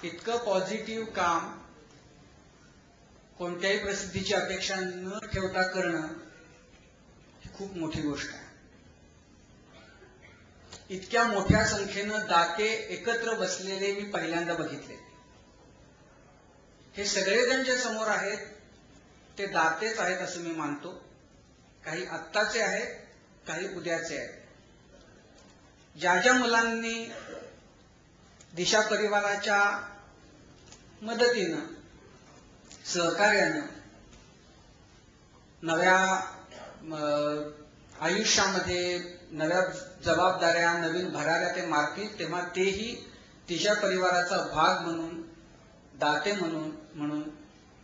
इतकं पॉझिटिव्ह काम कोणत्याही प्रसिद्धीची अपेक्षा न ठेवता करणं ही खूप मोठी गोष्ट आहे. इतक्या मोठ्या संख्येनं दाते एकत्र बसलेले मी पहिल्यांदा बघितले. हे सगळेजण जे समोर आहेत ते दातेच आहेत असं मी मानतो. काही आत्ताचे आहेत, काही उद्याचे आहेत. ज्या ज्या मुलांनी दिशा परिवाराच्या मदतीनं, सहकार्यानं नव्या आयुष्यामध्ये नव्या जबाबदाऱ्या, नवीन भराऱ्या ते मारतील, तेव्हा तेही दिशा परिवाराचा भाग म्हणून, दाते म्हणून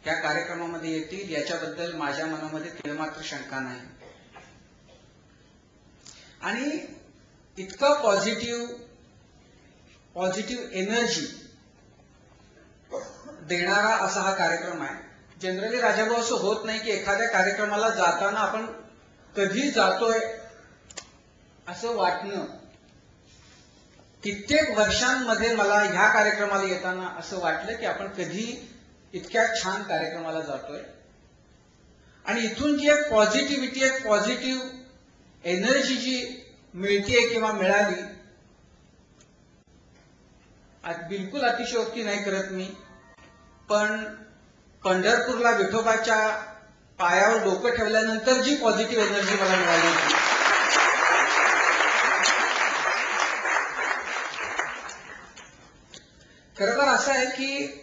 या कार्यक्रमामध्ये येतील याच्याबद्दल माझ्या मनामध्ये तिळमात्र शंका नाही. आणि इतका पॉझिटिव्ह एनर्जी देणारा असा हा कार्यक्रम आहे. जनरली राजाभाऊ असं होत नाही की एखाद्या कार्यक्रमाला जाताना आपण कधी जातोय असं वाटणं. कित्येक वर्षांमध्ये मला ह्या कार्यक्रमाला येताना असं वाटलं की आपण कधी इतक्या छान कार्यक्रमाला जातोय. आणि इथून जी एक पॉझिटिव्हिटी, एक पॉझिटिव्ह एनर्जी जी मिळते किंवा मिळाली, बिलकुल अतिशयोक्ती नाही करत मी, पण पंढरपूरला विठोबाच्या पायावर डोकं ठेवल्यानंतर जी पॉझिटिव्ह एनर्जी मला मिळाली होती, खरं तर असं आहे की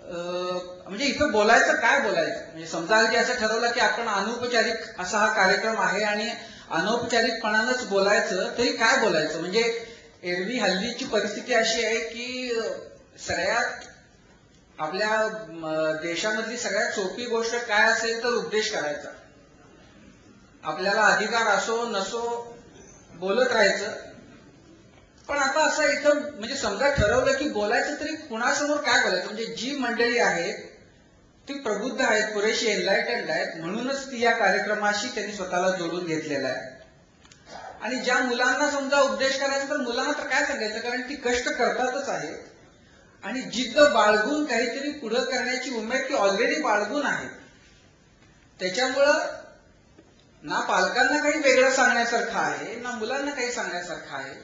म्हणजे इथं बोलायचं काय बोलायचं, म्हणजे समजा की असं ठरवलं की आपण अनौपचारिक असा हा कार्यक्रम आहे आणि अनौपचारिकपणानंच बोलायचं, तरी काय बोलायचं. म्हणजे एरवी हल्लीची परिस्थिती अशी आहे की सगळ्यात आपल्या देशामधली सगळ्यात सोपी गोष्ट काय असेल तर उपदेश करायचा. आपल्याला अधिकार असो नसो बोलत राहायचं. पण आता असं इथं म्हणजे समजा ठरवलं की बोलायचं, तरी कुणासमोर काय बोलायचं. म्हणजे जी मंडळी आहेत ती प्रबुद्ध आहेत, पुरेशी एनलायटन्ड आहेत, म्हणूनच ती या कार्यक्रमाशी त्यांनी स्वतःला जोडून घेतलेला आहे. आणि ज्या मुलांना समजा उपदेश करायचा, तर मुलांना तर काय सांगायचं, कारण ती कष्ट करतातच आहे आणि जिद्द बाळगून काहीतरी पुढं करण्याची उमेद ती ऑलरेडी बाळगून आहे. त्याच्यामुळं ना पालकांना काही वेगळं सांगण्यासारखं आहे, ना मुलांना काही सांगण्यासारखं आहे.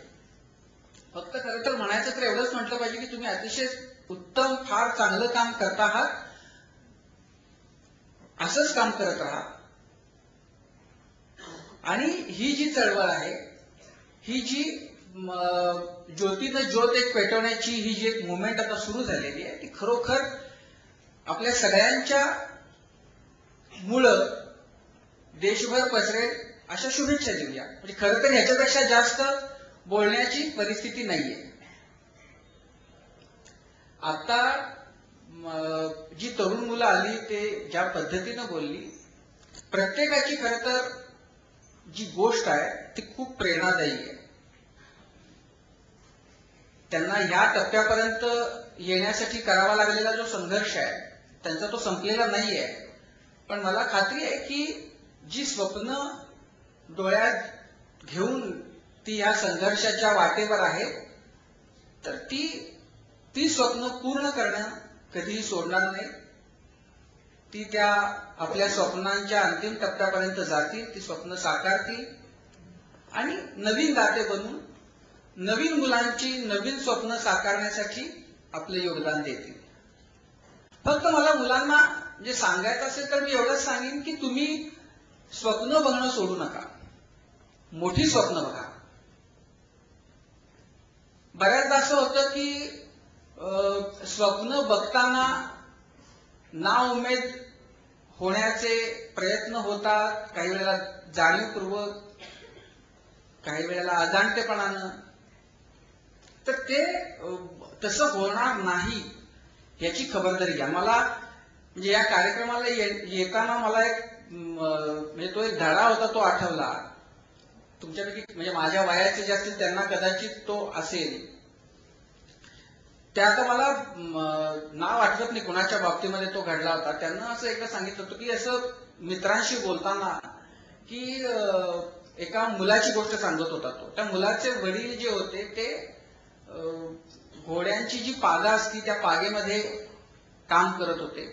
फक्त खरं तर म्हणायचं तर एवढंच म्हटलं पाहिजे की तुम्ही अतिशय उत्तम, फार चांगलं काम करत आहात, असंच काम करत राहा. आणि ही जी चळवळ आहे, ही जी ज्योतीनं ज्योत एक पेटवण्याची ही जी एक मुवमेंट आता सुरू झालेली आहे, ती खरोखर आपल्या सगळ्यांच्या मुळं देशभर पसरेल अशा शुभेच्छा देऊया. म्हणजे खरं तर ह्याच्यापेक्षा जास्त बोलण्याची परिस्थिती नाहीये. आता जी तरुण मुलं आली ते ज्या पद्धतीनं बोलली, प्रत्येकाची खरं तर जी गोष्ट आहे ती खूप प्रेरणादायी आहे. त्यांना ह्या टप्प्यापर्यंत येण्यासाठी करावा लागलेला जो संघर्ष आहे त्यांचा तो संपलेला नाहीये. पण मला खात्री आहे की जी स्वप्न डोळ्यात घेऊन ती ह्या संघर्षाच्या वाटेवर आहे, तर ती स्वप्न पूर्ण करणं कधीही सोडणार नाही. ती त्या आपल्या स्वप्नांच्या अंतिम टप्प्यापर्यंत जातील, ती स्वप्न साकारतील आणि नवीन दाते बनून नवीन मुलांची नवीन स्वप्न साकारण्यासाठी आपलं योगदान देतील. फक्त मला मुलांना जे सांगायचं असेल तर मी एवढंच सांगेन की तुम्ही स्वप्न बघणं सोडू नका, मोठी स्वप्न बघा. बऱ्याचदा असं होतं की स्वप्न बघताना नाउमेद होण्याचे प्रयत्न होतात, काही वेळेला जाणीवपूर्वक, काही वेळेला अजाणतेपणानं. तर ते तसं होणार नाही याची खबरदारी घ्या. मला म्हणजे या कार्यक्रमाला येताना मला एक म्हणजे तो एक धडा होता तो आठवला. तुमच्यापैकी म्हणजे माझ्या वयाचे जे असतील त्यांना कदाचित तो असेल. त्या आता मला नाव आठवत नाही कुणाच्या बाबतीमध्ये तो घडला होता. त्यांना असं एकदा सांगितलं होतं की असं मित्रांशी बोलताना की एका मुलाची गोष्ट सांगत होता तो. त्या मुलाचे वडील जे होते ते घोड्यांची जी पागा असती त्या पागेमध्ये काम करत होते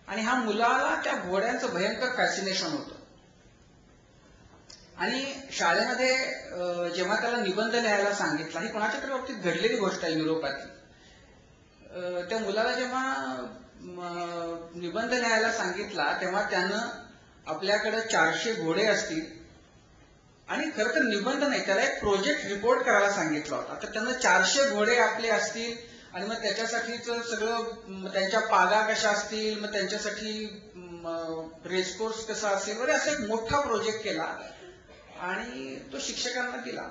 आणि ह्या मुलाला त्या घोड्यांचं भयंकर फॅसिनेशन होतं. आणि शाळेमध्ये जेव्हा त्याला निबंध लिहायला सांगितला, ही कोणाच्या तरी बाबतीत घडलेली गोष्ट आहे युरोपातली, त्या मुलाला जेव्हा निबंध लिहायला सांगितला तेव्हा त्यानं आपल्याकडे 400 घोडे असतील आणि खरं तर निबंध नाही, त्याला एक प्रोजेक्ट रिपोर्ट करायला सांगितला होता. तर त्यानं 400 घोडे आपले असतील आणि मग त्याच्यासाठीच सगळं, त्यांच्या पागा कशा असतील, मग त्यांच्यासाठी रेसकोर्स कसा असेल वगैरे, असा एक मोठा प्रोजेक्ट केला आणि तो शिक्षकांना दिला.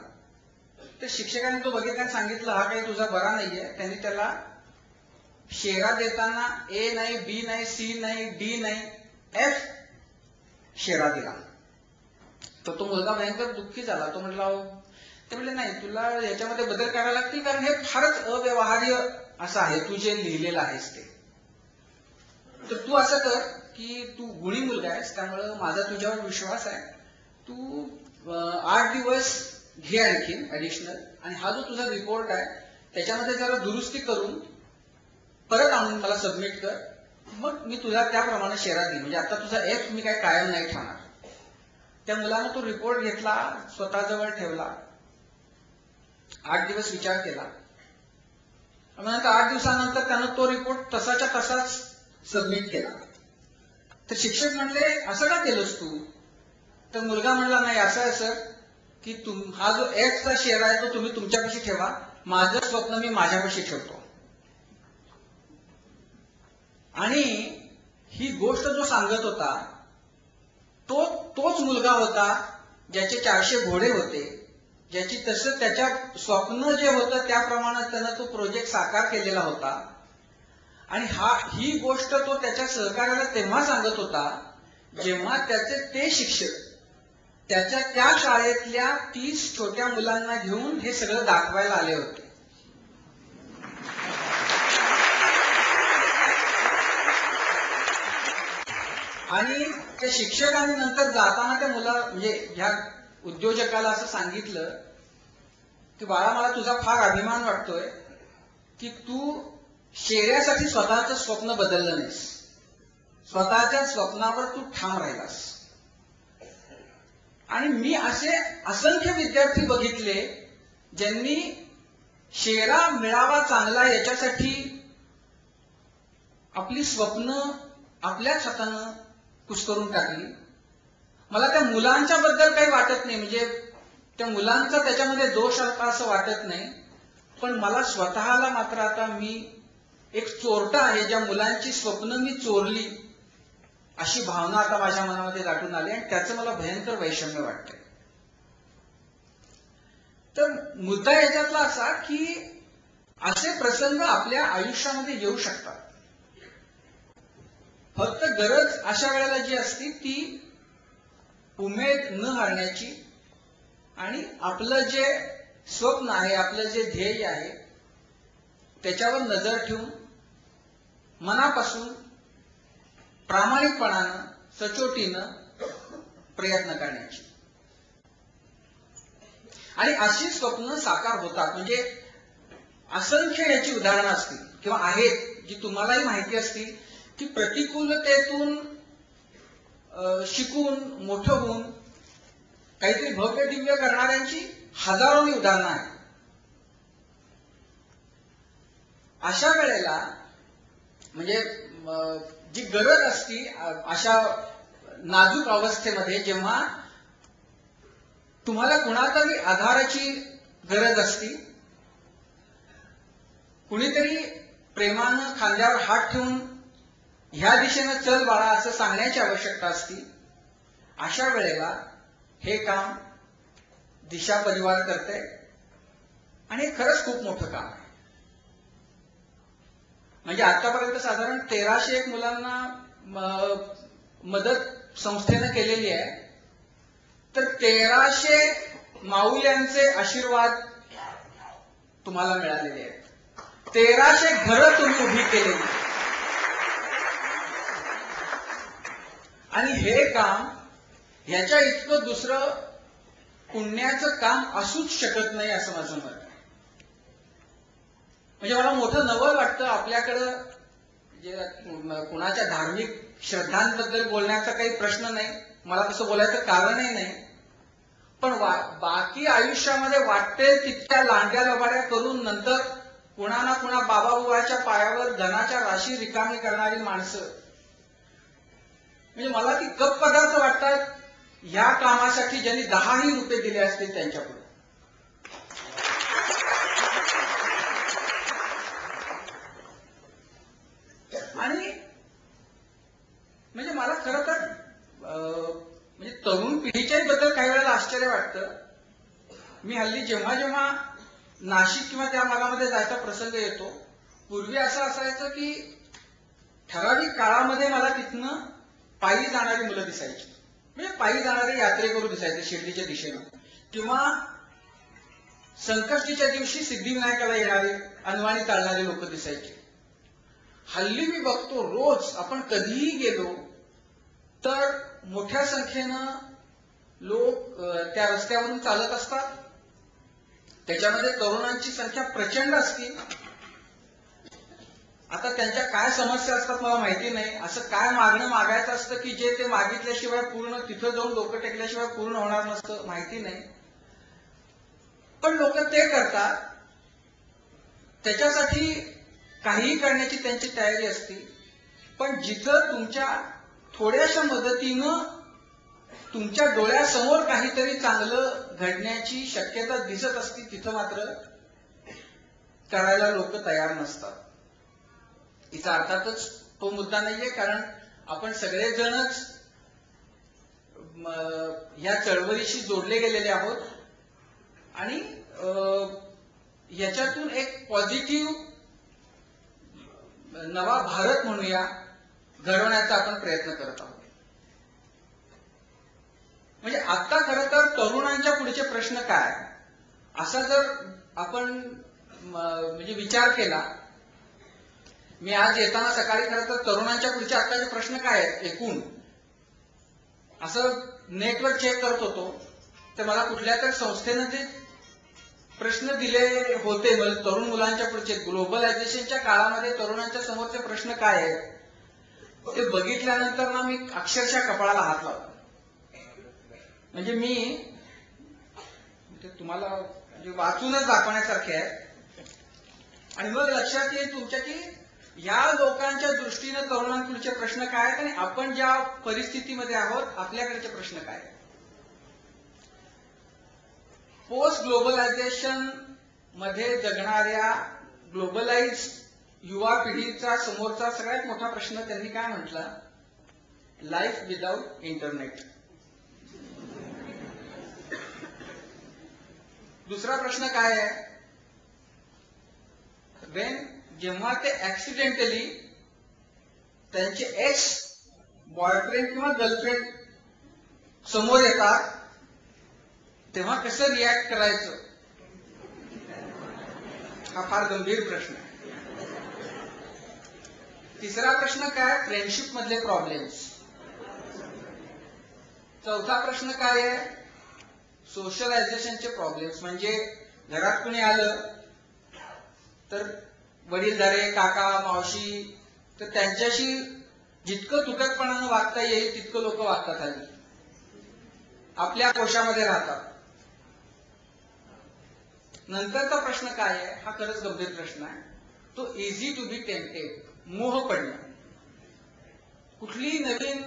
तर शिक्षकांनी तो बघितल्याने सांगितलं, हा काही तुझा बरा नाहीये. त्यांनी त्याला शेरा देताना ए नाही, बी नाही, सी नाही, डी नाही, एफ शेरा दिला. तर तो मुलगा भयंकर दुःखी झाला. तो म्हटला, ते म्हणले नाही, तुला याच्यामध्ये बदल करायला लागतील, कारण हे फारच अव्यवहार्य असं आहे तू जे लिहिलेलं आहेस ते. तर तू असं कर की तू गुणी मुलगा आहेस, त्यामुळं माझा तुझ्यावर विश्वास आहे, तू 8 दिवस घे आणखीन ऍडिशनल, आणि हा जो तुझा रिपोर्ट आहे त्याच्यामध्ये जरा दुरुस्ती करून परत आणून मला सबमिट कर, मग मी तुझा त्याप्रमाणे शेरा देईन. म्हणजे आता तुझा एफ मी काय कायम नाही ठेवणार. त्या मुलानं तो रिपोर्ट घेतला, स्वतःजवळ ठेवला, 8 दिवस विचार केला, नंतर 8 दिवसानंतर त्यानं तो रिपोर्ट तसाच्या तसाच सबमिट केला. तर शिक्षक म्हणले, असं का केलंस तू? तर मुलगा म्हणला, नाही असं आहे सर की हा जो एफचा शेअर आहे तो तुम्ही तुमच्यापाशी ठेवा, माझं स्वप्न मी माझ्यापाशी ठेवतो. आणि ही गोष्ट जो सांगत होता तोच मुलगा होता ज्याचे 400 घोडे होते, ज्याची तसं त्याच्या स्वप्न जे होतं त्याप्रमाणे त्यानं तो प्रोजेक्ट साकार केलेला होता. आणि ही गोष्ट तो त्याच्या सहकार्याला तेव्हा सांगत होता जेव्हा त्याचे ते शिक्षक त्याच्या त्या शाळेतल्या 30 छोट्या मुलांना घेऊन हे सगळं दाखवायला आले होते. आणि त्या शिक्षकांनी नंतर जाताना त्या म्हणजे ह्या उद्योजकाला असं सांगितलं की बाळा, मला तुझा फार अभिमान वाटतोय की तू शेऱ्यासाठी स्वतःचं स्वप्न बदललं नाहीस, स्वतःच्या स्वप्नावर तू ठाम राहिलास. आणि मी असे असंख्य विद्यार्थी बघितले ज्यांनी शेरा मिळावा चांगला याच्यासाठी आपली स्वप्न आपल्याच हातानं कुस्करून टाकली. मला त्या मुलांच्या बद्दल काही वाटत नाही, म्हणजे त्या मुलांचा त्याच्यामध्ये दोष होता असं वाटत नाही, पण मला स्वतःला मात्र आता मी एक चोरटा आहे, ज्या मुलांची स्वप्न मी चोरली अशी भावना आता माझ्या मनामध्ये दाटून आली आणि त्याचं मला भयंकर वैषम्य वाटतंय. तर मुद्दा याच्यातला असा की असे प्रसंग आपल्या आयुष्यामध्ये येऊ शकतात. फक्त गरज अशा वेळेला जी असती ती उमेद न हारण्याची आणि आपलं जे स्वप्न आहे, आपलं जे ध्येय आहे त्याच्यावर नजर ठेवून मनापासून प्रामाणिकपणानं सचोटीनं प्रयत्न करण्याची. आणि अशी स्वप्न साकार होतात. म्हणजे असंख्य याची उदाहरणं असतील किंवा आहेत जी तुम्हालाही माहिती असतील की प्रतिकूलतेतून शिकून मोठं होऊन काहीतरी भव्य दिव्य करणाऱ्यांची हजारोनी उदाहरणं आहेत. अशा वेळेला म्हणजे जी गरज असती अशा नाजूक अवस्थेमध्ये, जेव्हा तुम्हाला कुणातरी आधाराची गरज असती, कुणीतरी प्रेमानं खांद्यावर हात ठेवून ह्या दिशेनं चल बाळा असं सांगण्याची आवश्यकता असती. अशा वेळेला हे काम दिशा परिवार करते आणि खरंच खूप मोठं काम आहे. म्हणजे आतापर्यंत साधारण 1301 मुलांना मदत संस्थेनं केलेली आहे. तर 1300 माऊल्यांचे आशीर्वाद तुम्हाला मिळालेले आहेत. 1300 घरं तुम्ही उभी केलेली. आणि हे काम ह्याच्या इतकं दुसरं पुण्याचं काम असूच शकत नाही असं माझं मत आहे. म्हणजे मला मोठं नवल वाटतं आपल्याकडं. जे कुणाच्या धार्मिक श्रद्धांबद्दल बोलण्याचा काही प्रश्न नाही, मला तसं बोलायचं कारणही नाही. पण बाकी आयुष्यामध्ये वाटेल तितक्या लांड्या लबाड्या करून नंतर कुणा ना कुणा बाबाबुवाच्या पायावर धनाच्या राशी रिकामी करणारी माणसं, म्हणजे मला ती गप्प पदार्थ वाटतात ह्या कामासाठी ज्यांनी 10ही रुपये दिले असतील त्यांच्यापुढे. आणि म्हणजे मला खरं तर म्हणजे तरुण पिढीच्याही बद्दल काही वेळेला आश्चर्य वाटतं. मी हल्ली जेव्हा जेव्हा नाशिक किंवा त्या भागामध्ये जायचा प्रसंग येतो, पूर्वी असं असायचं की ठराविक काळामध्ये मला तिथनं पायी जाणारी मुलं दिसायची, म्हणजे पायी जाणारे यात्रेकरू दिसायचे शिर्डीच्या दिशेनं, किंवा संकष्टीच्या दिवशी सिद्धिविनायकाला येणारे अनवाणी चालणारे लोक दिसायचे. हल्ली मी बघतो रोज आपण कधीही गेलो तर मोठ्या संख्येनं लोक त्या रस्त्यावरून चालत असतात. त्याच्यामध्ये तरुणांची संख्या प्रचंड असते. आता त्यांच्या काय समस्या असतात मला माहिती नाही. असं काय मागणं मागायचं असतं की जे ते मागितल्याशिवाय पूर्ण, तिथं जाऊन डोकं टेकल्याशिवाय पूर्ण होणार नसतं, माहिती नाही. पण लोक ते करतात. त्याच्यासाठी काहीही करण्याची त्यांची तयारी असते. पण जिथं तुमच्या थोड्याशा मदतीनं तुमच्या डोळ्यासमोर काहीतरी चांगलं घडण्याची शक्यता दिसत असते, तिथं मात्र करायला लोक तयार नसतात. इथं अर्थातच तो मुद्दा नाहीये, कारण आपण सगळेजणच या चळवळीशी जोडले गेलेले आहोत आणि याच्यातून एक पॉझिटिव्ह नवा भारत म्हणूया घडवण्याचा आपण प्रयत्न करत आहोत. म्हणजे आता खरं तर तरुणांच्या पुढचे प्रश्न काय, असा जर आपण म्हणजे विचार केला. मी आज येताना सकाळी खरं तर तरुणांच्या पुढचे आताचे प्रश्न काय आहेत एकूण असं नेटवर चेक करत होतो, तर मला कुठल्या तर संस्थेनं ते प्रश्न दिले होते. तरुण मुलांच्या पुढचे ग्लोबलायझेशनच्या काळामध्ये तरुणांच्या समोरचे प्रश्न काय आहेत ते बघितल्यानंतर ना मी अक्षरशः कपाळाला हात लावला. म्हणजे मी तुम्हाला म्हणजे वाचूनच दाखवण्यासारखे आहे. आणि मग लक्षात येईल तुमच्या की या लोकांच्या दृष्टीनं तरुणांपुढचे प्रश्न काय आहेत आणि आपण ज्या परिस्थितीमध्ये आहोत आपल्याकडचे प्रश्न काय आहेत. पोस्ट ग्लोबलायझेशन मध्ये जगणाऱ्या ग्लोबलाइज युवा पिढीचा समोरचा सगळ्यात मोठा प्रश्न त्यांनी काय म्हटलं, लाईफ विदाउट इंटरनेट. दुसरा प्रश्न काय आहे, जेव्हा ते ऍक्सिडेंटली त्यांचे एक्स बॉयफ्रेंड किंवा गर्लफ्रेंड समोर येतात तेव्हा कसं रिॲक्ट करायचं, हा फार गंभीर प्रश्न आहे. तिसरा प्रश्न काय, फ्रेंडशिप मधले प्रॉब्लेम्स. चौथा प्रश्न काय आहे, सोशलायझेशनचे प्रॉब्लेम्स. म्हणजे घरात कुणी आलं तर वडीलधारे काका मावशी, तर त्यांच्याशी जितकं तुटकपणानं वागता येईल तितकं लोक वागतात हल्ली, आपल्या कोशामध्ये राहतात. नंतरचा प्रश्न काय आहे, हा खरंच गंभीर प्रश्न आहे, तो इझी टू बी टेम्पटेड, मोह पडणं. कुठलीही नवीन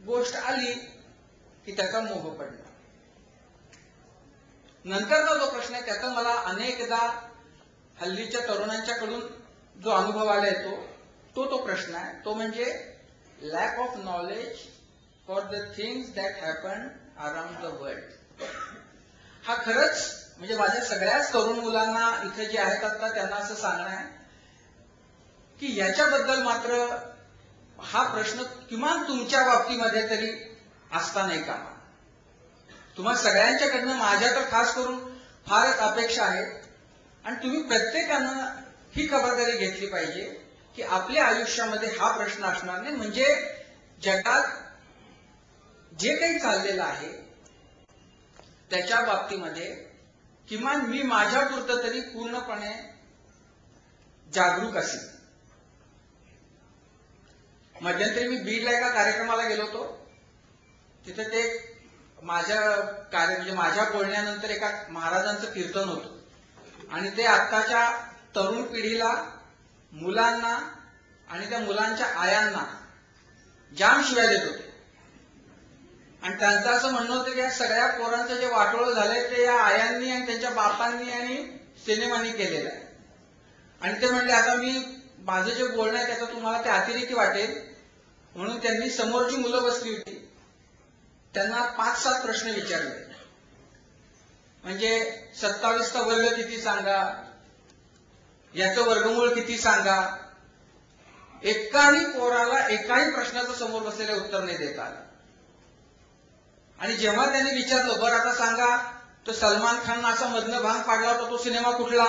गोष्ट आली की त्याचा मोह पडणं. नंतरचा जो प्रश्न आहे त्याचा मला अनेकदा हल्लीच्या तरुणांच्याकडून जो अनुभव आला येतो तो प्रश्न आहे, तो म्हणजे lack of knowledge for the things that happen around the world. हा खरंच म्हणजे माझ्या सगळ्याच तरुण मुलांना इथे जे आहेत आता त्यांना असं सांगणं आहे की याच्याबद्दल मात्र हा प्रश्न किमान तुमच्या बाबतीमध्ये तरी असता नाही कामा. तुम्हा सगळ्यांच्याकडनं माझ्या तर खास करून फारच अपेक्षा आहेत आणि तुम्ही प्रत्येकानं ही खबरदारी घेतली पाहिजे की आपल्या आयुष्यामध्ये हा प्रश्न असणार नाही. म्हणजे जगात जे काही चाललेलं आहे त्याच्या बाबतीमध्ये किमान मी माझ्यापुरतं तरी पूर्णपणे जागरूक असेल. मध्यंतरी मी बीडला एका कार्यक्रमाला गेलो होतो. तिथे ते माझ्या म्हणजे माझ्या बोलण्यानंतर एका महाराजांचं कीर्तन होतं आणि ते आत्ताच्या तरुण पिढीला, मुलांना आणि त्या मुलांच्या आयांना जाम शिव्या देत होते. आणि त्यांचं असं म्हणणं होतं की या सगळ्या पोरांचं जे वाटोळं झालंय ते या आयांनी आणि त्यांच्या बापांनी आणि सिनेमांनी केलेलं आहे. आणि ते म्हणले आता मी माझं जे बोलणं आहे त्याचं तुम्हाला ते अतिरेकी वाटेल म्हणून त्यांनी समोरची मुलं बसली होती त्यांना 5-7 प्रश्न विचारले. म्हणजे 27चा वर्ग किती सांगा, याचं वर्गमूळ किती सांगा. एकाही पोराला एकाही प्रश्नाचं समोर बसलेलं उत्तर नाही देता आलं. आणि जेव्हा त्यांनी विचारलं बरं आता सांगा तर सलमान खान असा मधनं भांग पाडला होता तो सिनेमा कुठला,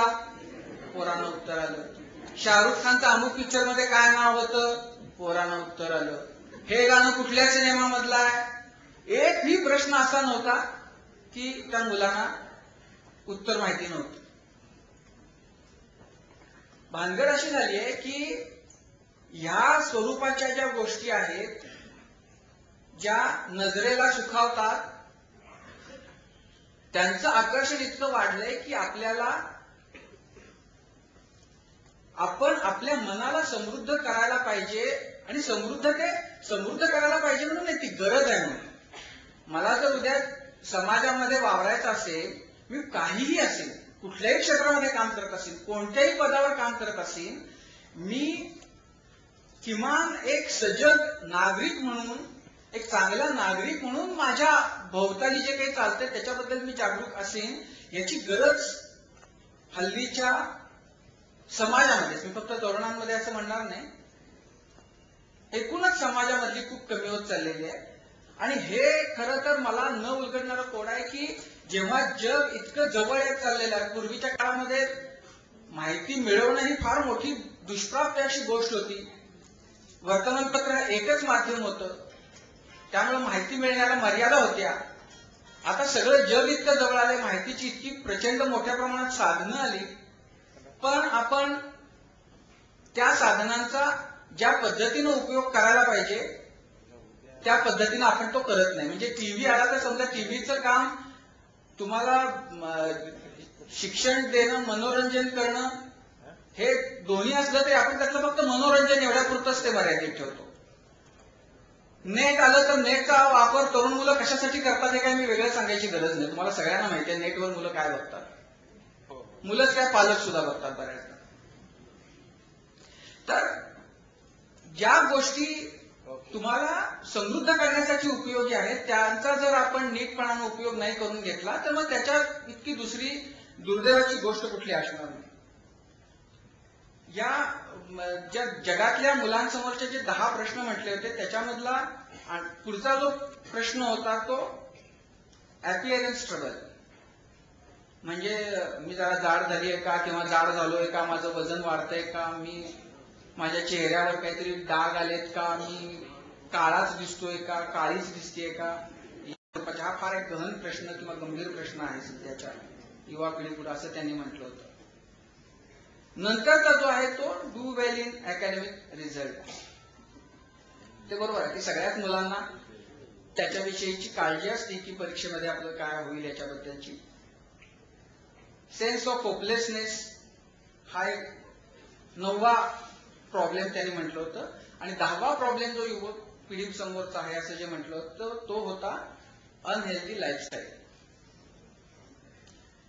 पोरानं उत्तर आलं. शाहरुख खानचं अमुक पिक्चर मध्ये काय नाव होतं, पोरानं उत्तर आलं. हे गाणं कुठल्या सिनेमा मधलं आहे. एकही प्रश्न असा नव्हता की त्या मुलांना उत्तर माहिती नव्हतं. भानगड अशी झाली आहे की ह्या स्वरूपाच्या ज्या गोष्टी आहेत ज्या नजरेला सुखावतात त्यांचं आकर्षण इतकं वाढलंय की आपल्याला आपण आपल्या मनाला समृद्ध करायला पाहिजे. आणि समृद्ध करायला पाहिजे म्हणून नाही, ती गरज आहे म्हणून. मला जर उद्या समाजामध्ये वावरायचं असेल, मी काहीही असेल, कुठल्याही क्षेत्रामध्ये काम करत असेल, कोणत्याही पदावर काम करत असेल, मी किमान एक सजग नागरिक म्हणून, एक चांगला नागरिक म्हणून माझ्या भोवताली जे काही चालतंय त्याच्याबद्दल मी जागरूक असेन याची गरज हल्लीच्या समाजामध्ये, मी फक्त तरुणांमध्ये असं म्हणणार नाही, एकूणच समाजामधली खूप कमी होत चाललेली आहे. आणि हे खरं तर मला न उलगडणारं कोड आहे की जेव्हा जग इतकं जवळ येत चाललेलं आहे, पूर्वीच्या काळामध्ये माहिती मिळवणं ही फार मोठी दुष्प्राप्य अशी गोष्ट होती. वर्तमानपत्र एकच माध्यम होतं, त्यामुळे माहिती मिळण्याला मर्यादा होत्या. आता सगळं जग इतकं जवळ आलंय, माहितीची इतकी प्रचंड मोठ्या प्रमाणात साधनं आली, पण आपण त्या साधनांचा ज्या पद्धतीनं उपयोग करायला पाहिजे त्या पद्धतीनं आपण तो करत नाही. म्हणजे टीव्ही आला तर समजा टीव्हीचं काम तुम्हाला शिक्षण देणं, मनोरंजन करणं हे दोन्ही असलं तरी आपण त्यातलं फक्त मनोरंजन एवढ्यापुरतंच ते मर्यादित ठेवतो. नेट आलं तर नेटचा वापर तरुण मुलं कशासाठी करतात हे काय मी वेगळं सांगायची गरज नाही. तुम्हाला सगळ्यांना माहिती आहे नेटवर मुलं काय बघतात. मुलंच काय, पालक सुद्धा बघतात बऱ्याचदा. तर ज्या गोष्टी तुम्हाला समृद्ध करण्यासाठी उपयोगी आहेत त्यांचा जर आपण नीटपणानं उपयोग नाही करून घेतला तर मग त्याच्यात इतकी दुसरी दुर्दैवाची गोष्ट कुठली असणार नाही. या ज्या जगातल्या मुलांसमोरचे जे 10 प्रश्न म्हटले होते त्याच्यामधला पुढचा जो प्रश्न होता तो अपीअरन्स ट्रबल. म्हणजे मी जरा जाड झाली आहे का, किंवा जाड झालोय का, माझं वजन वाढतंय का, मी माझ्या चेहऱ्यावर काहीतरी डाग आलेत का, मी काळाच दिसतोय का, काळीच दिसतेय का. हा फार एक गहन प्रश्न किंवा गंभीर प्रश्न आहे सध्याच्या युवा पिढीपुढे असं त्यांनी म्हटलं होतं. नंतरचा जो आहे तो do well in academic result. ते बरोबर आहे की सगळ्याच मुलांना त्याच्याविषयीची काळजी असते की परीक्षेमध्ये आपलं काय होईल याच्याबद्दलची. सेन्स ऑफ होपलेसनेस हा एक 9वा प्रॉब्लेम त्यांनी म्हटलं होतं. आणि 10वा प्रॉब्लेम जो युवक पिढी समोरचा आहे असं जे म्हटलं होतं तो होता अनहेल्दी लाईफस्टाईल.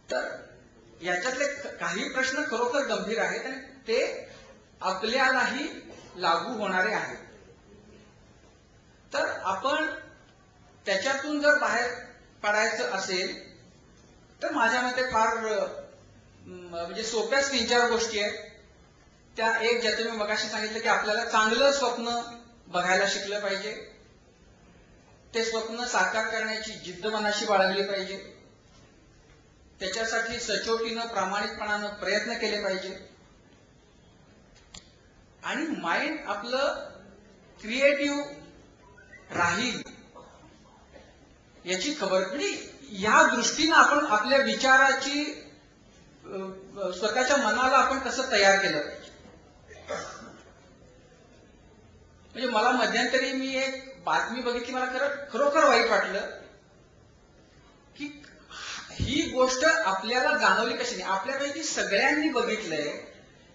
तर याच्यातले काही प्रश्न खरोखर गंभीर आहेत आणि ते आपल्यालाही लागू होणारे आहेत. तर आपण त्याच्यातून जर बाहेर पडायचं असेल तर माझ्या मते फार म्हणजे सोप्याच 3-4 गोष्टी आहेत. त्या एक ज्याचं मी मगाशी सांगितलं की आपल्याला चांगलं स्वप्न बघायला शिकलं पाहिजे, ते स्वप्न साकार करण्याची जिद्द मनाशी बाळगली पाहिजे, त्याच्यासाठी सचोटीनं प्रामाणिकपणानं प्रयत्न केले पाहिजे आणि माइंड आपलं क्रिएटिव्ह राहील याची खबर. म्हणजे या दृष्टीनं आपण आपल्या विचाराची स्वतःच्या मनाला आपण कसं तयार केलं पाहिजे. म्हणजे मला मध्यंतरी मी एक बातमी बघितली, मला खरोखर वाईट वाटलं की ही गोष्ट आपल्याला जाणवली कशी नाही. आपल्यापैकी सगळ्यांनी बघितलंय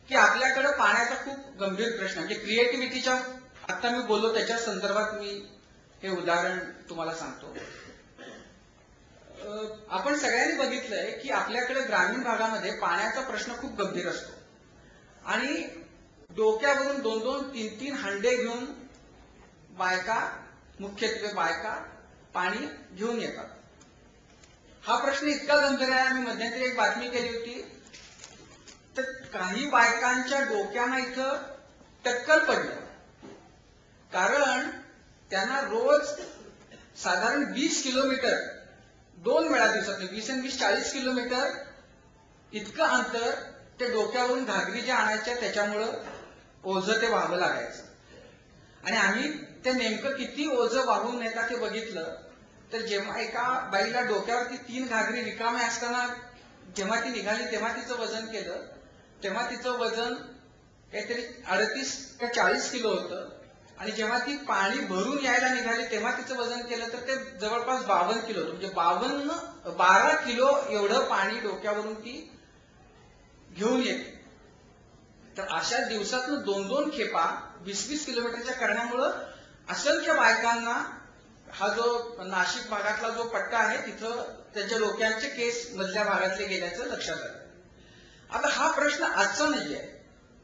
की आपल्याकडे पाण्याचा खूप गंभीर प्रश्न, म्हणजे क्रिएटिव्हिटीच्या आता मी बोललो त्याच्या संदर्भात मी हे उदाहरण तुम्हाला सांगतो. आपण सगळ्यांनी बघितलंय की आपल्याकडे ग्रामीण भागामध्ये पाण्याचा प्रश्न खूप गंभीर असतो आणि डोक्यावरून 2-2, 3-3 हंडे घेऊन बायका, मुख्यत्वे बायका पाणी घेऊन येतात. हा प्रश्न इतका गंभीर आहे. आम्ही मध्यंतरी एक बातमी केली होती, तर काही बायकांच्या डोक्यानं इथं टक्कल पडलं, कारण त्यांना रोज साधारण 20 किलोमीटर 2 वेळा दिवसात, 20 आणि 20 40 किलोमीटर इतकं अंतर ते डोक्यावरून घागरी ज्या आणायच्या त्याच्यामुळं ओझं ते व्हावं लागायचं. आणि आम्ही ते नेमकं किती ओझं वाहून नेतात ते बघितलं, तर जेव्हा एका बाईला डोक्यावरती 3 घागरी रिकाम्या असताना जेव्हा ती निघाली तेव्हा तिचं वजन केलं, तेव्हा तिचं वजन काहीतरी 38 का 40 किलो होतं. आणि जेव्हा ती पाणी भरून यायला निघाली तेव्हा तिचं वजन केलं तर ते जवळपास 52 किलो होतं. म्हणजे 12 किलो एवढं पाणी डोक्यावरून ती घेऊन येते. तर अशा दिवसातून 2-2 खेपा 20-20 किलोमीटरच्या करण्यामुळं असंख्य बायकांना हा जो नाशिक भागातला जो पट्टा आहे तिथं त्यांच्या डोक्यांचे केस मधल्या भागातले गेल्याचं लक्षात आलं. आता हा प्रश्न आजचा नाहीये,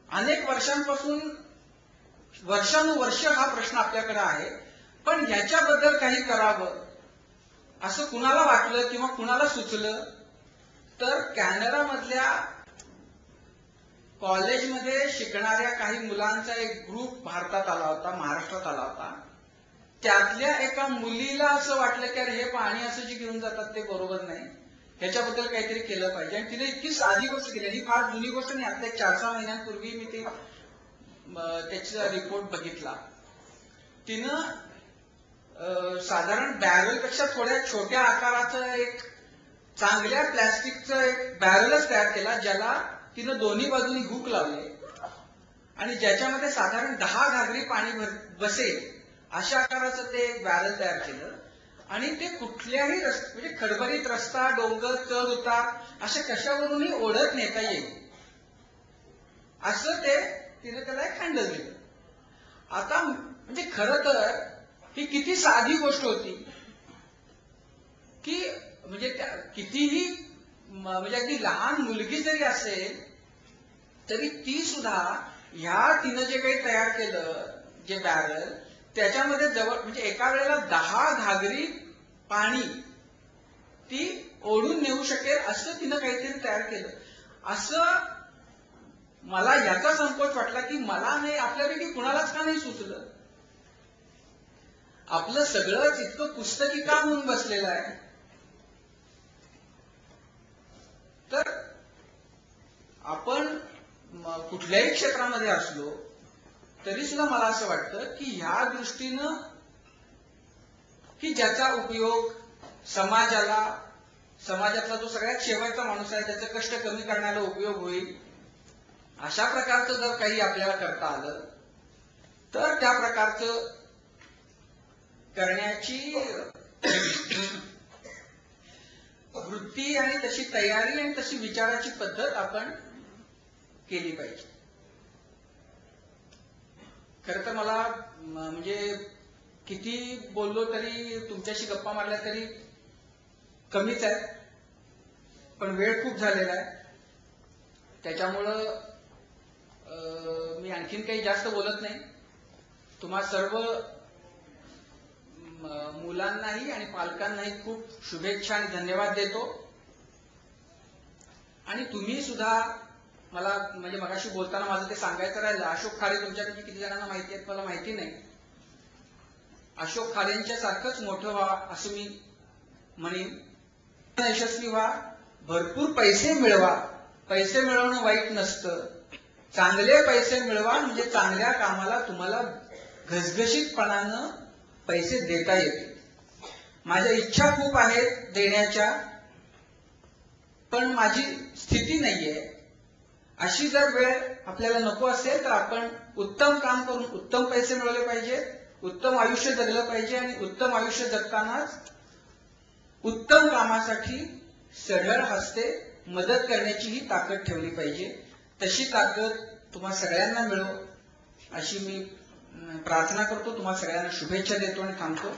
अनेक वर्षांपासून वर्षानुवर्ष हा प्रश्न आपल्याकडे आहे. पण याच्याबद्दल काही करावं असं कुणाला वाटलं किंवा कुणाला सुचलं तर कॅनडामधल्या कॉलेजमध्ये शिकणाऱ्या काही मुलांचा एक ग्रुप भारतात आला होता, महाराष्ट्रात आला होता. त्यातल्या एका मुलीला असं वाटलं की अरे हे पाणी असं जे घेऊन जातात ते बरोबर नाही, ह्याच्याबद्दल काहीतरी केलं पाहिजे. आणि तिने इतकी साधी गोष्ट केली, ही फार जुनी गोष्ट नाही, आता 4-6 महिन्यांपूर्वी मी ते त्याचा रिपोर्ट बघितला. तिनं साधारण बॅरलपेक्षा थोड्या छोट्या आकाराचं एक चांगल्या प्लॅस्टिकचं एक बॅरलच तयार केला, ज्याला तिनं दोन्ही बाजूनी हुक लावले आणि ज्याच्यामध्ये साधारण 10 घागरी पाणी बसेल अशा आकाराचं ते एक बॅरल तयार केलं. आणि ते कुठल्याही म्हणजे खडबडीत रस्ता, डोंगर, चढ उतार अशा कशावरूनही ओढत नेता येईल असं ते तिने त्याला एक हँडल दिलं. आता म्हणजे खरं तर ही किती साधी गोष्ट होती की म्हणजे कितीही म्हणजे अगदी लहान मुलगी जरी असेल तरी ती सुद्धा ह्या तिनं जे काही तयार केलं जे बॅरल त्याच्यामध्ये जवळ म्हणजे एका वेळेला 10 घागरी पाणी ती ओढून नेऊ शकेल असं तिनं काहीतरी तयार केलं. असं मला याचा संकोच वाटला की मला नाही, आपल्यापैकी कुणालाच का नाही सुचलं. आपलं सगळंच इतकं पुस्तकी काम होऊन बसलेलं आहे. तर आपण कुठल्याही क्षेत्रामध्ये असलो तरी सुद्धा मला असं वाटतं की ह्या दृष्टीनं की ज्याचा उपयोग समाजातला जो सगळ्यात शेवटचा माणूस आहे त्याचं कष्ट कमी करण्याला उपयोग होईल अशा प्रकारचं जर काही आपल्याला करता आलं तर त्या प्रकारचं करण्याची वृत्ती आणि तशी तयारी आणि तशी विचाराची पद्धत आपण केली पाहिजे. खरं तर मला म्हणजे किती बोललो तरी तुमच्याशी गप्पा मारल्या तरी कमीच आहे, पण वेळ खूप झालेला आहे त्याच्यामुळं मी आणखीन काही जास्त बोलत नाही. तुम्हा सर्व मुलांनाही आणि पालकांनाही खूप शुभेच्छा आणि धन्यवाद देतो. आणि तुम्ही सुद्धा मला म्हणजे मगाशी बोलताना माझं ते सांगायचं राहिलं, अशोक खाडे तुमच्यापैकी किती जणांना माहिती आहेत मला माहिती नाही. अशोक खाडेंच्या सारखंच मोठं व्हा असं मी म्हणेन. यशस्वी व्हा, भरपूर पैसे मिळवा. पैसे मिळवणं वाईट नसतं, चांगले पैसे मिळवा म्हणजे चांगल्या कामाला तुम्हाला घसघशीतपणानं पैसे देता येतील. माझ्या इच्छा खूप आहेत देण्याच्या, पण माझी स्थिती नाहीये. अशी जर वेळ आपल्याला नको असेल तर आपण उत्तम काम करून उत्तम पैसे मिळवले पाहिजे, उत्तम आयुष्य जगलं पाहिजे आणि उत्तम आयुष्य जगतानाच उत्तम कामासाठी सरळ हस्ते मदत करण्याचीही ताकद ठेवली पाहिजे. तशी ताकद तुम्हा सगळ्यांना मिळो अशी मी प्रार्थना करतो. तुम्हा सगळ्यांना शुभेच्छा देतो आणि थांबतो.